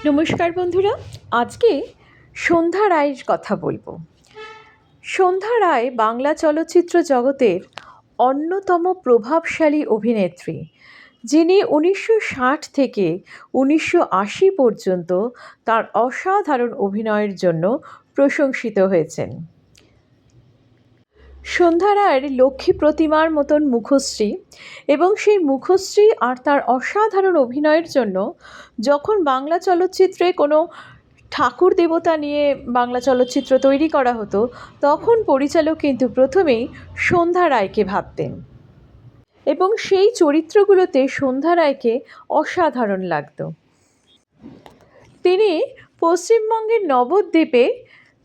নমস্কার বন্ধুরা, আজকে সন্ধ্যা রায়ের কথা বলবো। সন্ধ্যা রায় বাংলা চলচ্চিত্র জগতের অন্যতম প্রভাবশালী অভিনেত্রী, যিনি 1960 থেকে 1980 পর্যন্ত তার অসাধারণ অভিনয়ের জন্য প্রশংসিত হয়েছেন। সন্ধ্যা রায়ের লক্ষ্মী প্রতিমার মতন মুখশ্রী এবং সেই মুখশ্রী আর তার অসাধারণ অভিনয়ের জন্য যখন বাংলা চলচ্চিত্রে কোনো ঠাকুর দেবতা নিয়ে বাংলা চলচ্চিত্র তৈরি করা হতো, তখন পরিচালক কিন্তু প্রথমেই সন্ধ্যা রায়কে ভাবতেন এবং সেই চরিত্রগুলোতে সন্ধ্যা রায়কে অসাধারণ লাগত। তিনি পশ্চিমবঙ্গের নবদ্বীপে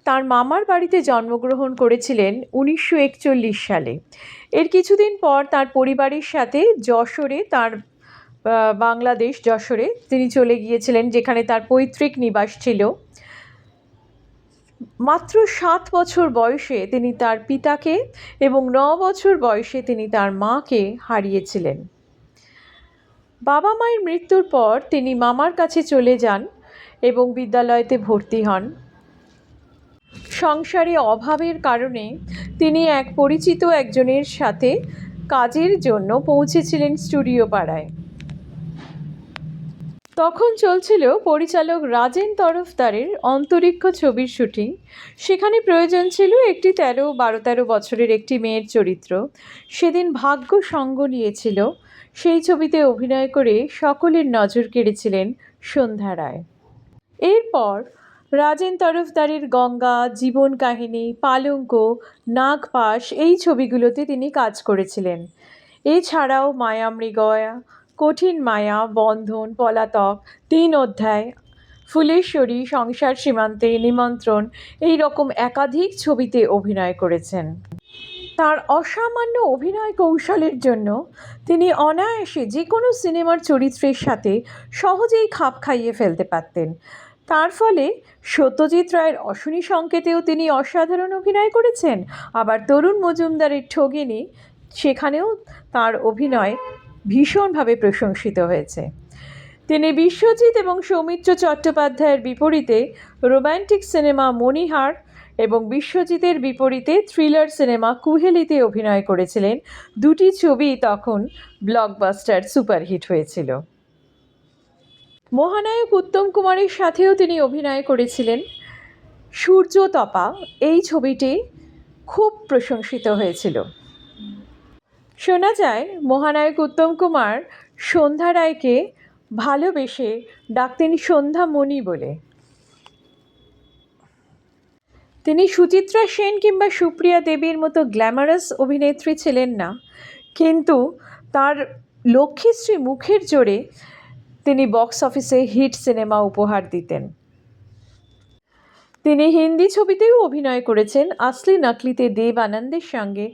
তার মামার বাড়িতে জন্মগ্রহণ করেছিলেন 1941 সালে। এর কিছুদিন পর তার পরিবারের সাথে যশোরে বাংলাদেশ যশোরে তিনি চলে গিয়েছিলেন, যেখানে তার পৈতৃক নিবাস ছিল। মাত্র 7 বছর বয়সে তিনি তার পিতাকে এবং 9 বছর বয়সে তিনি তার মাকে হারিয়েছিলেন। বাবা মায়ের মৃত্যুর পর তিনি মামার কাছে চলে যান এবং বিদ্যালয়তে ভর্তি হন। সংসারে অভাবের কারণে তিনি এক পরিচিত একজনের সাথে কাজের জন্য পৌঁছেছিলেন স্টুডিও পাড়ায়। তখন চলছিল পরিচালক রাজেন তরফদারের অন্তরিক্ষ ছবির শুটিং। সেখানে প্রয়োজন ছিল একটি 12-13 বছরের একটি মেয়ের চরিত্র। সেদিন ভাগ্য সঙ্গ নিয়েছিল। সেই ছবিতে অভিনয় করে সকলের নজর কেড়েছিলেন সন্ধ্যা রায়। এরপর রাজেন তরফদারের গঙ্গা, জীবন কাহিনী, পালঙ্ক, নাগপাশ এই ছবিগুলোতে তিনি কাজ করেছিলেন। এছাড়াও মায়ামৃগয়া, কঠিন মায়া, বন্ধন, পলাতক, 3 অধ্যায়, ফুলেশ্বরী, সংসার সীমান্তে, নিমন্ত্রণ এই রকম একাধিক ছবিতে অভিনয় করেছেন। তার অসামান্য অভিনয় কৌশলের জন্য তিনি অনায়াসে যে কোনো সিনেমার চরিত্রের সাথে সহজেই খাপ খাইয়ে ফেলতে পারতেন। তার ফলে সত্যজিৎ রায়ের অশনি সংকেতেও তিনি অসাধারণ অভিনয় করেছেন। আবার তরুণ মজুমদারের ঠগিনী, সেখানেও তার অভিনয় ভীষণভাবে প্রশংসিত হয়েছে। তিনি বিশ্বজিৎ এবং সৌমিত্র চট্টোপাধ্যায়ের বিপরীতে রোম্যান্টিক সিনেমা মণিহার এবং বিশ্বজিতের বিপরীতে থ্রিলার সিনেমা কুহেলিতে অভিনয় করেছিলেন। দুটি ছবি তখন ব্লকবাস্টার সুপারহিট হয়েছিল। মহানায়ক উত্তম কুমারের সাথেও তিনি অভিনয় করেছিলেন। সূর্যতপা এই ছবিটি খুব প্রশংসিত হয়েছিল। শোনা যায় মহানায়ক উত্তম কুমার সন্ধ্যা রায়কে ভালোবেসে ডাকতেন সন্ধ্যামণি বলে। তিনি সুচিত্রা সেন কিংবা সুপ্রিয়া দেবীর মতো গ্ল্যামারাস অভিনেত্রী ছিলেন না, কিন্তু তার লক্ষ্মীশ্রী মুখের জোরে তিনি বক্স অফিসে হিট সিনেমা উপহার দিতেন। তিনি হিন্দি ছবিতেও অভিনয় করেছেন, আসলি নকলিতে দেব আনন্দের সঙ্গে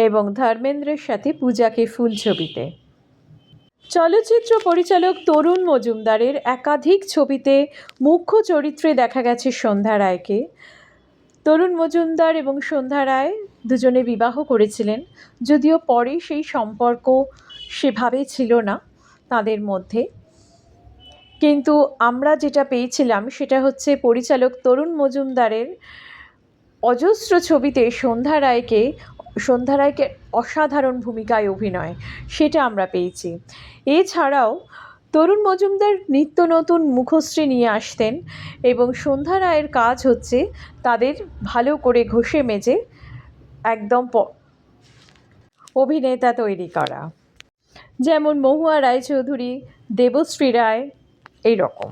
এবং ধর্মেন্দ্রের সাথে পূজা কে ফুল ছবিতে। চলচ্চিত্র পরিচালক তরুণ মজুমদারের একাধিক ছবিতে মুখ্য চরিত্রে দেখা গেছে সন্ধ্যা রায়কে। তরুণ মজুমদার এবং সন্ধ্যা রায় দুজনে বিবাহ করেছিলেন, যদিও পরে সেই সম্পর্ক সেভাবে ছিল না তাদের মধ্যে। কিন্তু আমরা যেটা পেয়েছিলাম সেটা হচ্ছে পরিচালক তরুণ মজুমদারের অজস্র ছবিতে সন্ধ্যা রায়কে অসাধারণ ভূমিকায় অভিনয়, সেটা আমরা পেয়েছি। এছাড়াও তরুণ মজুমদার নিত্য নতুন মুখশ্রী নিয়ে আসতেন এবং সন্ধ্যা রায়ের কাজ হচ্ছে তাদের ভালো করে ঘষে মেজে একদম অভিনেতা তৈরি করা, যেমন মহুয়া রায়চৌধুরী, দেবশ্রী রায় এই রকম।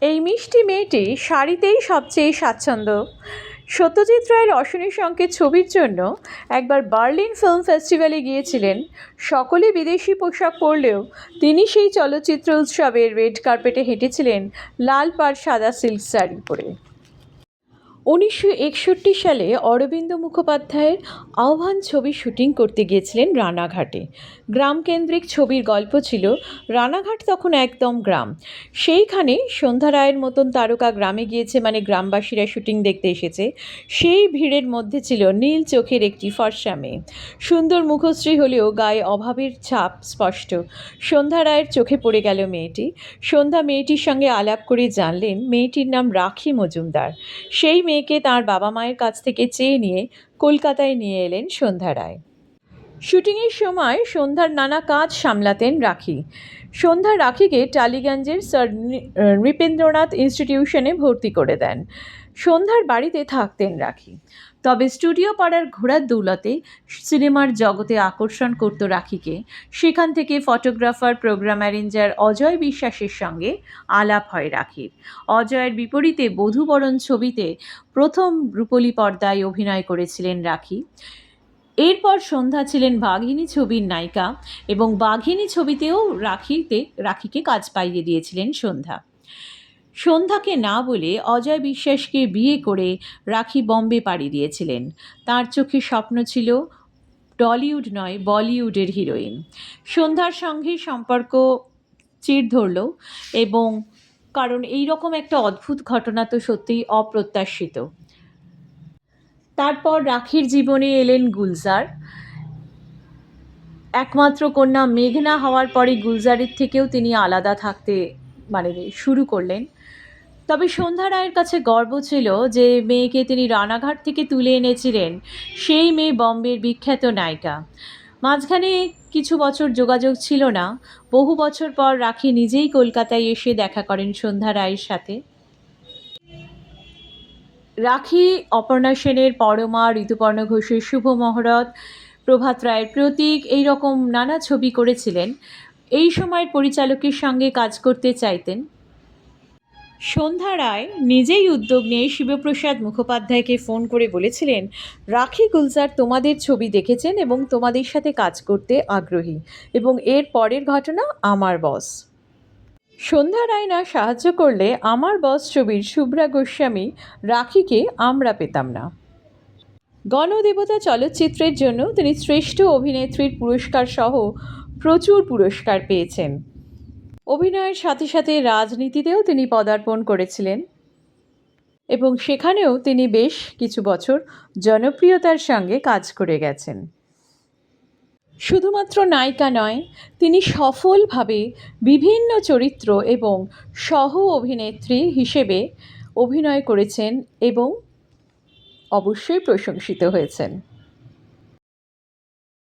এই মিষ্টি মেয়েটি শাড়িতেই সবচেয়ে স্বাচ্ছন্দ্য। সত্যজিৎ রায়ের অশনি সংকেত ছবির জন্য একবার বার্লিন ফিল্ম ফেস্টিভ্যালে গিয়েছিলেন। সকলে বিদেশি পোশাক পরলেও তিনি সেই চলচ্চিত্র উৎসবের রেড কার্পেটে হেঁটেছিলেন লাল পাড় সাদা সিল্ক শাড়ি পরে। 1961 সালে অরবিন্দ মুখোপাধ্যায়ের আহ্বান ছবির শুটিং করতে গিয়েছিলেন রানাঘাটে। গ্রামকেন্দ্রিক ছবির গল্প ছিল। রানাঘাট তখন একদম গ্রাম। সেইখানে সন্ধ্যা রায়ের মতন তারকা গ্রামে গিয়েছে, মানে গ্রামবাসীরা শুটিং দেখতে এসেছে। সেই ভিড়ের মধ্যে ছিল নীল চোখের একটি ফর্সা মেয়ে। সুন্দর মুখশ্রী হলেও গায়ে অভাবের ছাপ স্পষ্ট। সন্ধ্যা রায়ের চোখে পড়ে গেল মেয়েটি। সন্ধ্যা মেয়েটির সঙ্গে আলাপ করে জানলেন মেয়েটির নাম রাখি মজুমদার। সেই মেয়েকে তার বাবা মায়ের কাছ থেকে চেয়ে নিয়ে কলকাতায় নিয়ে এলেন সন্ধ্যা রায়। শুটিংয়ের সময় সন্ধ্যার নানা কাজ সামলাতেন রাখি। সন্ধ্যা রাখিকে টালিগঞ্জের স্যার নৃপেন্দ্রনাথ ইনস্টিটিউশনে ভর্তি করে দেন। সন্ধ্যার বাড়িতে থাকতেন রাখি। তবে স্টুডিও পাড়ার ঘোড়ার দৌলতে সিনেমার জগতে আকর্ষণ করত রাখিকে। সেখান থেকে ফটোগ্রাফার, প্রোগ্রাম অ্যারেঞ্জার অজয় বিশ্বাসের সঙ্গে আলাপ হয় রাখির। অজয়ের বিপরীতে বধূবরণ ছবিতে প্রথম রূপলী পর্দায় অভিনয় করেছিলেন রাখি। এরপর সন্ধ্যা ছিলেন বাঘিনী ছবির নায়িকা এবং বাঘিনী ছবিতেও রাখিকে কাজ পাইয়ে দিয়েছিলেন সন্ধ্যা। সন্ধ্যাকে না বলে অজয় বিশ্বাসকে বিয়ে করে রাখি বম্বে পাড়ি দিয়েছিলেন। তার চোখে স্বপ্ন ছিল টলিউড নয়, বলিউডের হিরোইন। সন্ধ্যার সঙ্গে সম্পর্ক চির ধরল, এবং কারণ এই রকম একটা অদ্ভুত ঘটনা তো সত্যিই অপ্রত্যাশিত। তারপর রাখির জীবনে এলেন গুলজার। একমাত্র কন্যা মেঘনা হওয়ার পরে গুলজারের থেকেও তিনি আলাদা থাকতে শুরু করলেন। তবে সন্ধ্যা রায়ের কাছে গর্ব ছিল যে মেয়েকে তিনি রানাঘাট থেকে তুলে এনেছিলেন, সেই মেয়ে বম্বের বিখ্যাত নায়িকা। মাঝখানে কিছু বছর যোগাযোগ ছিল না। বহু বছর পর রাখি নিজেই কলকাতায় এসে দেখা করেন সন্ধ্যা রায়ের সাথে। রাখি অপর্ণা সেনের পরমা, ঋতুপর্ণ ঘোষের শুভ মহরত, প্রভাত রায়ের প্রতীক, এই রকম নানা ছবি করেছিলেন। এই সময়ের পরিচালকের সঙ্গে কাজ করতে চাইতেন। সন্ধ্যা রায় নিজেই উদ্যোগ নিয়ে শিবপ্রসাদ মুখোপাধ্যায়কে ফোন করে বলেছিলেন, রাখি গুলজার তোমাদের ছবি দেখেছেন এবং তোমাদের সাথে কাজ করতে আগ্রহী, এবং এর পরের ঘটনা আমার বস। সন্ধ্যা রায় না সাহায্য করলে আমার বস ছবির শুভ্রা গোস্বামী রাখিকে আমরা পেতাম না। গণদেবতা চলচ্চিত্রের জন্য তিনি শ্রেষ্ঠ অভিনেত্রীর পুরস্কার সহ প্রচুর পুরস্কার পেয়েছেন। অভিনয়ের সাথে সাথে রাজনীতিতেও তিনি পদার্পণ করেছিলেন এবং সেখানেও তিনি বেশ কিছু বছর জনপ্রিয়তার সঙ্গে কাজ করে গেছেন। শুধুমাত্র নায়িকা নয়, তিনি সফলভাবে বিভিন্ন চরিত্র এবং সহ অভিনেত্রী হিসেবে অভিনয় করেছেন এবং অবশ্যই প্রশংসিত হয়েছেন।